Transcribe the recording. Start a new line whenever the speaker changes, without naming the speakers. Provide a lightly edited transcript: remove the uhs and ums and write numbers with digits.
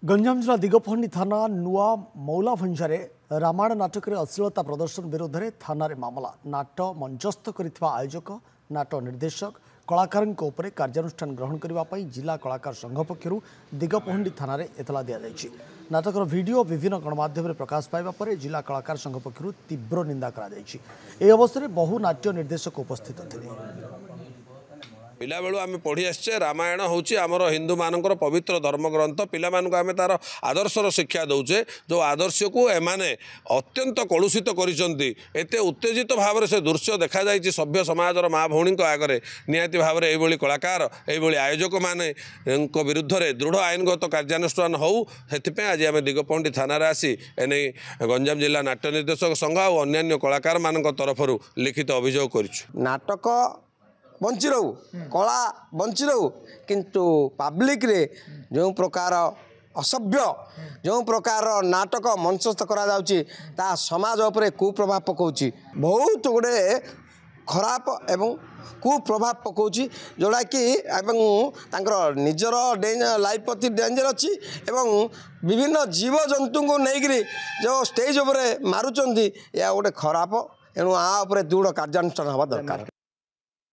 गंजाम जिला दिगपहंडी थाना नुआ मौलाभंजार रामायण नाटक अश्लीलता प्रदर्शन विरोध में थाना मामला नाट मंचस्थ करिथिबा आयोजक नाट निर्देशक कलाकार कार्यानुष्ठान ग्रहण करने जिला कलाकार संघ पक्षर दिगपहंडी थाना एतला दि जाएगी। नाटकर वीडियो विभिन्न गणमाध्यम प्रकाश पाइबा पर जिला कलाकार संघ पक्षर तीव्र निंदा कर अवसर में बहु नाट्य निर्देशक उपस्थित थे।
पिला बेलू आम पढ़ी आसचे रामायण हूँ आमर हिंदू मानकर पवित्र धर्मग्रंथ पिला मानक आम तार आदर्शर शिक्षा दौचे जो आदर्श को एमाने अत्यंत कलुषित करिसंती एते उत्तेजित भाव से दृश्य देखा जाइए सभ्य समाजर माँ भौणी आगे निहाती भाव में यही कलाकार यही आयोजक माने विरुद्ध में दृढ़ आईनगत कार्यानुष्ठान हो आज आम दिगपहंडी थाना आसी एने गंजाम जिला नाट्य निर्देशक संघ और अन्य कलाकार मान तरफ लिखित अभियोग करिछु।
नाटक बंची रहू कला बंची रहू किंतु पब्लिक रे जो प्रकार असभ्य जो प्रकार नाटक मंचस्थ करा जाउची ता समाज उपरे कुप्रभाव पकाउची बहुत गुड़े खराब एवं कुप्रभाव पकाउची जोड़ा कि एवं तांकर निजर लाइफ प्रति डेंजर अच्छी एवं विभिन्न जीव जंतु को लेकर जो स्टेज उपरे मारुचंती या गोटे खराब एणु आ उपरे दृढ़ कार्यानुष्ठान हवा दरकार।